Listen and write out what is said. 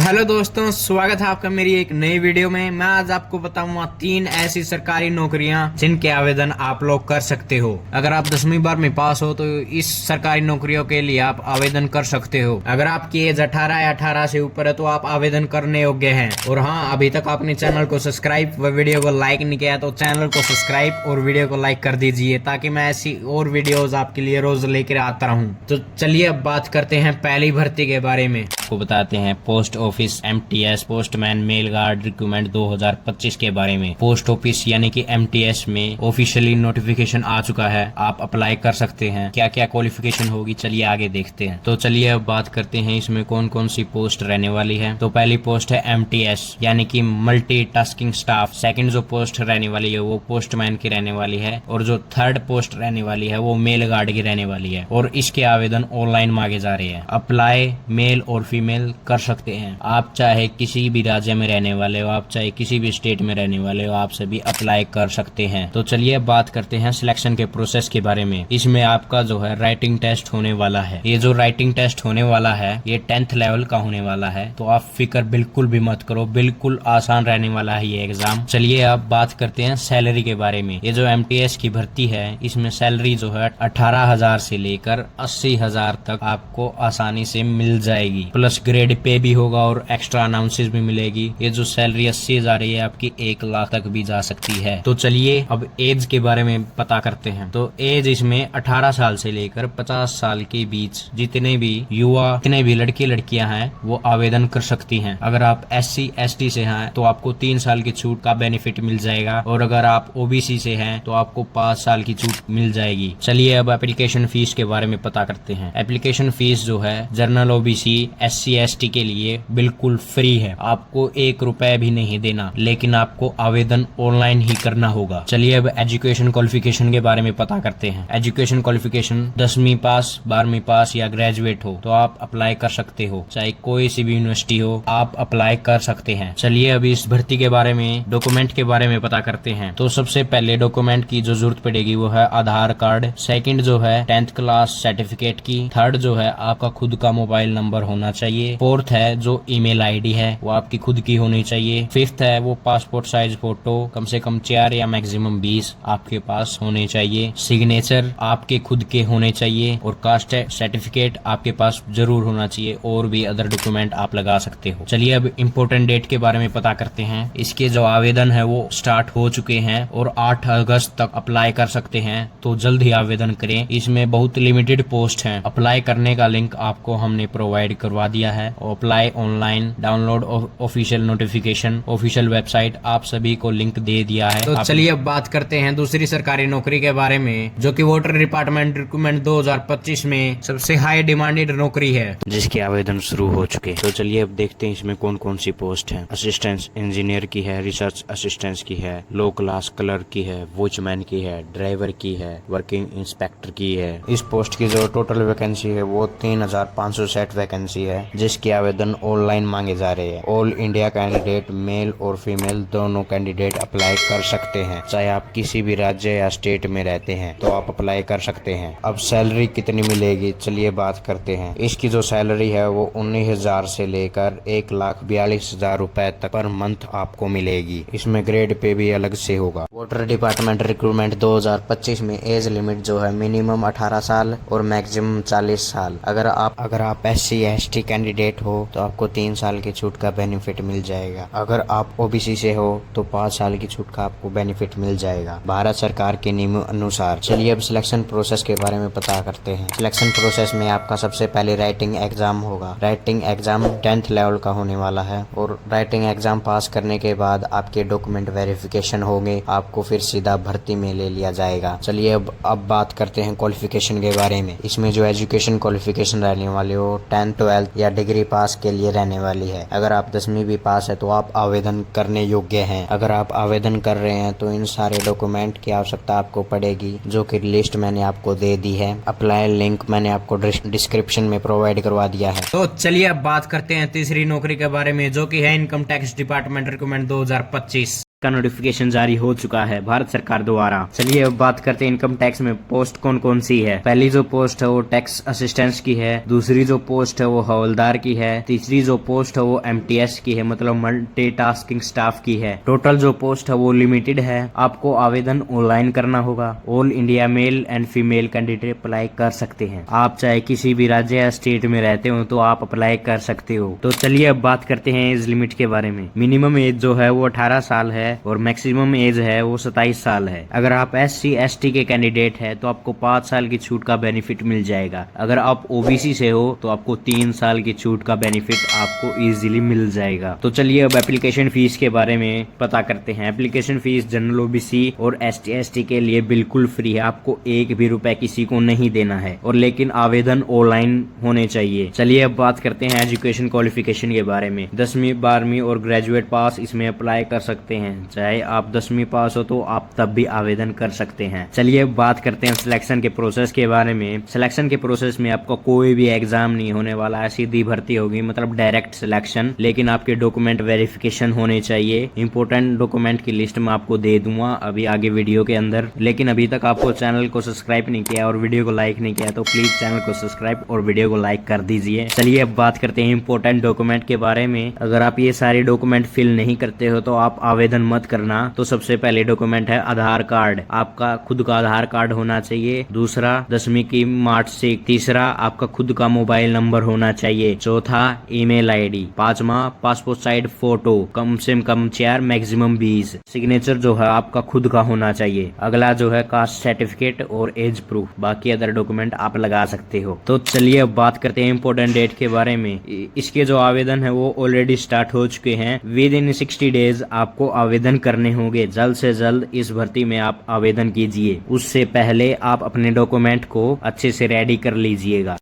Hello दोस्तों, स्वागत है आपका मेरी एक नई वीडियो में। मैं आज आपको बताऊंगा 3 ऐसी सरकारी नौकरियां जिनके आवेदन आप लोग कर सकते हो। अगर आप 10वीं बार में पास हो तो इस सरकारी नौकरियों के लिए आप आवेदन कर सकते हो। अगर आपकी एज 18 या 18 से ऊपर है तो आप आवेदन करने योग्य हैं। और हाँ, अभी तक आपने चैनल को सब्सक्राइब व वीडियो को लाइक नहीं किया तो चैनल को सब्सक्राइब और वीडियो को लाइक कर दीजिए, ताकि मैं ऐसी और वीडियोज आपके लिए रोज लेकर आता रहूँ। तो चलिए अब बात करते हैं पहली भर्ती के बारे में। आपको बताते हैं post office MTS postman mail guard recruitment 2025 के बारे में। पोस्ट ऑफिस यानी कि एमटीएस में ऑफिशियली नोटिफिकेशन आ चुका है, आप अप्लाई कर सकते हैं। क्या क्या क्वालिफिकेशन होगी चलिए आगे देखते हैं। तो चलिए अब बात करते हैं इसमें कौन कौन सी पोस्ट रहने वाली है। तो पहली पोस्ट है एमटीएस यानी कि मल्टीटास्किंग स्टाफ। सेकंड जो पोस्ट रहने वाली है वो पोस्टमैन की रहने वाली है, और जो थर्ड पोस्ट रहने वाली है वो मेल गार्ड की रहने वाली है। और इसके आवेदन ऑनलाइन मांगे जा रहे हैं। अप्लाई मेल और फीमेल कर सकते हैं। आप चाहे किसी भी राज्य में रहने वाले हो, आप चाहे किसी भी स्टेट में रहने वाले हो, आप सभी अप्लाई कर सकते हैं। तो चलिए बात करते हैं सिलेक्शन के प्रोसेस के बारे में। इसमें आपका जो है राइटिंग टेस्ट होने वाला है। ये जो राइटिंग टेस्ट होने वाला है ये 10th लेवल का होने वाला है, तो आप फिक्र बिल्कुल भी मत करो, बिल्कुल आसान रहने वाला है ये एग्जाम। चलिए अब बात करते हैं सैलरी के बारे में। ये जो एमटीएस की भर्ती है इसमें सैलरी जो है 18,000 से लेकर 80,000 तक आपको आसानी से मिल जाएगी। प्लस ग्रेड पे भी होगा और एक्स्ट्रा अनाउंसेस भी मिलेगी। ये जो सैलरी 80,000 है आपकी 1 लाख तक भी जा सकती है। तो चलिए अब एज के बारे में पता करते हैं। तो एज इसमें 18 साल से लेकर 50 साल के बीच जितने भी युवा, जितने भी लड़के लड़कियां हैं वो आवेदन कर सकती हैं। अगर आप SC ST से हैं तो आपको 3 साल की छूट का बेनिफिट मिल जाएगा, और अगर आप OBC से हैं तो आपको 5 साल की छूट मिल जाएगी। चलिए अब एप्लीकेशन फीस के बारे में पता करते हैं। एप्लीकेशन फीस जो है जनरल OBC SC ST के लिए बिल्कुल फ्री है, आपको 1 रुपए भी नहीं देना, लेकिन आपको आवेदन ऑनलाइन ही करना होगा। चलिए अब एजुकेशन क्वालिफिकेशन के बारे में पता करते हैं। एजुकेशन क्वालिफिकेशन 10वीं पास, 12वीं पास या ग्रेजुएट हो तो आप अप्लाई कर सकते हो। चाहे कोई सी भी यूनिवर्सिटी हो आप अप्लाई कर सकते हैं। चलिए अब इस भर्ती के बारे में डॉक्यूमेंट के बारे में पता करते हैं। तो सबसे पहले डॉक्यूमेंट की जो जरूरत पड़ेगी वो है आधार कार्ड। सेकंड जो है 10th क्लास सर्टिफिकेट की। थर्ड जो है आपका खुद का मोबाइल नंबर होना चाहिए। फोर्थ है जो ईमेल आईडी है वो आपकी खुद की होनी चाहिए। फिफ्थ है वो पासपोर्ट साइज फोटो कम से कम 4 या मैक्सिमम 20 आपके पास होने चाहिए। सिग्नेचर आपके खुद के होने चाहिए, और कास्ट सर्टिफिकेट आपके पास जरूर होना चाहिए। और भी अदर डॉक्यूमेंट आप लगा सकते हो। चलिए अब इम्पोर्टेंट डेट के बारे में पता करते हैं। इसके जो आवेदन है वो स्टार्ट हो चुके हैं और 8 अगस्त तक अप्लाई कर सकते हैं, तो जल्द ही आवेदन करें। इसमें बहुत लिमिटेड पोस्ट हैं। अप्लाई करने का लिंक आपको हमने प्रोवाइड करवा दिया है। Apply online, download official notification, official website, आप सभी को लिंक दे दिया है। तो चलिए अब बात करते हैं दूसरी सरकारी नौकरी के बारे में, जो कि वाटर डिपार्टमेंट रिक्रूटमेंट 2025 में सबसे हाई डिमांडेड नौकरी है, जिसके आवेदन शुरू हो चुके। तो चलिए अब देखते हैं इसमें कौन कौन सी पोस्ट है। असिस्टेंट इंजीनियर की है, रिसर्च असिस्टेंट की है, लो क्लास क्लर्क की है, वॉचमैन की है, ड्राइवर की है, वर्किंग इंस्पेक्टर की है। इस पोस्ट की जो टोटल वैकेंसी है वो 3,560 वैकेंसी है, जिसके आवेदन ऑनलाइन मांगे जा रहे हैं। ऑल इंडिया कैंडिडेट मेल और फीमेल दोनों कैंडिडेट अप्लाई कर सकते हैं। चाहे आप किसी भी राज्य या स्टेट में रहते हैं तो आप अप्लाई कर सकते हैं। अब सैलरी कितनी मिलेगी चलिए बात करते हैं। इसकी जो सैलरी है वो 19,000 से लेकर 1,42,000 रुपए तक पर मंथ आपको मिलेगी। इसमें ग्रेड पे भी अलग से होगा। वाटर डिपार्टमेंट रिक्रूटमेंट 2025 में एज लिमिट जो है मिनिमम 18 साल और मैक्सिमम 40 साल। अगर आप SC ST कैंडिडेट हो तो आपको 3 साल की छूट का बेनिफिट मिल जाएगा। अगर आप OBC से हो तो 5 साल की छूट का आपको बेनिफिट मिल जाएगा भारत सरकार के नियमों अनुसार। चलिए अब सिलेक्शन प्रोसेस के बारे में पता करते हैं। सिलेक्शन प्रोसेस में आपका सबसे पहले राइटिंग एग्जाम होगा। राइटिंग एग्जाम 10th लेवल का होने वाला है, और राइटिंग एग्जाम पास करने के बाद आपके डॉक्यूमेंट वेरिफिकेशन होंगे, आपको फिर सीधा भर्ती में ले लिया जाएगा। चलिए अब बात करते हैं क्वालिफिकेशन के बारे में। इसमें जो एजुकेशन क्वालिफिकेशन रहने वाली हो 10th 12th या डिग्री पास के लिए रहने वाली है। अगर आप 10वीं भी पास है तो आप आवेदन करने योग्य हैं। अगर आप आवेदन कर रहे हैं तो इन सारे डॉक्यूमेंट की आवश्यकता आपको पड़ेगी, जो कि लिस्ट मैंने आपको दे दी है। अप्लाई लिंक मैंने आपको डिस्क्रिप्शन में प्रोवाइड करवा दिया है। तो चलिए अब बात करते हैं तीसरी नौकरी के बारे में, जो कि है इनकम टैक्स डिपार्टमेंट रिक्रूटमेंट 2025। का नोटिफिकेशन जारी हो चुका है भारत सरकार द्वारा। चलिए अब बात करते हैं इनकम टैक्स में पोस्ट कौन कौन सी है। पहली जो पोस्ट है वो टैक्स असिस्टेंस की है, दूसरी जो पोस्ट है वो हवलदार की है, तीसरी जो पोस्ट है वो एमटीएस की है, मतलब मल्टीटास्किंग स्टाफ की है। टोटल जो पोस्ट है वो लिमिटेड है। आपको आवेदन ऑनलाइन करना होगा। All India male and female candidate apply कर सकते हैं। आप चाहे किसी भी राज्य या स्टेट में रहते हो तो आप अप्लाई कर सकते हो। तो चलिए अब बात करते हैं एज लिमिट के बारे में। मिनिमम एज जो है वो 18 साल है और मैक्सिमम एज है वो 27 साल है। अगर आप SC ST के कैंडिडेट है तो आपको 5 साल की छूट का बेनिफिट मिल जाएगा। अगर आप OBC से हो तो आपको 3 साल की छूट का बेनिफिट आपको इजीली मिल जाएगा। तो चलिए अब एप्लीकेशन फीस के बारे में पता करते हैं। एप्लीकेशन फीस जनरल OBC और ST ST के लिए बिल्कुल फ्री है। आपको एक भी रुपए किसी को नहीं देना है और लेकिन आवेदन ऑनलाइन होने चाहिए। चलिए अब बात करते हैं एजुकेशन क्वालिफिकेशन के बारे में। 10वीं 12वीं और ग्रेजुएट पास इसमें अप्लाई कर सकते हैं। चाहे आप 10वीं पास हो तो आप तब भी आवेदन कर सकते हैं। चलिए बात करते हैं सिलेक्शन के प्रोसेस के बारे में। सिलेक्शन के प्रोसेस में आपका कोई भी एग्जाम नहीं होने वाला है, सीधी भर्ती होगी, मतलब डायरेक्ट सिलेक्शन। लेकिन आपके डॉक्यूमेंट वेरिफिकेशन होने चाहिए। इंपोर्टेंट डॉक्यूमेंट की लिस्ट मैं आपको दे दूंगा अभी आगे वीडियो के अंदर। लेकिन अभी तक आपको चैनल को सब्सक्राइब नहीं किया और वीडियो को लाइक नहीं किया तो प्लीज चैनल को सब्सक्राइब और वीडियो को लाइक कर दीजिए। चलिए अब बात करते हैं इंपोर्टेंट डॉक्यूमेंट के बारे में। अगर आप ये सारे डॉक्यूमेंट फिल नहीं करते हो तो आप आवेदन मत करना। तो सबसे पहले डॉक्यूमेंट है आधार कार्ड। आपका खुद का आधार कार्ड होना चाहिए। दूसरा 10वीं की मार्कशीट। तीसरा आपका खुद का मोबाइल नंबर होना चाहिए। चौथा ईमेल ID। पांचवा पासपोर्ट साइज फोटो कम से कम 4 मैक्सिमम 20। सिग्नेचर जो है आपका खुद का होना चाहिए। अगला जो है कास्ट सर्टिफिकेट और एज प्रूफ। बाकी अदर डॉक्यूमेंट आप लगा सकते हो। तो चलिए अब बात करते हैं इंपोर्टेंट डेट के बारे में। इसके जो आवेदन है वो ऑलरेडी स्टार्ट हो चुके हैं। विद इन 60 डेज आपको आवेदन करने होंगे। जल्द से जल्द इस भर्ती में आप आवेदन कीजिए। उससे पहले आप अपने डॉक्यूमेंट को अच्छे से रेडी कर लीजिएगा।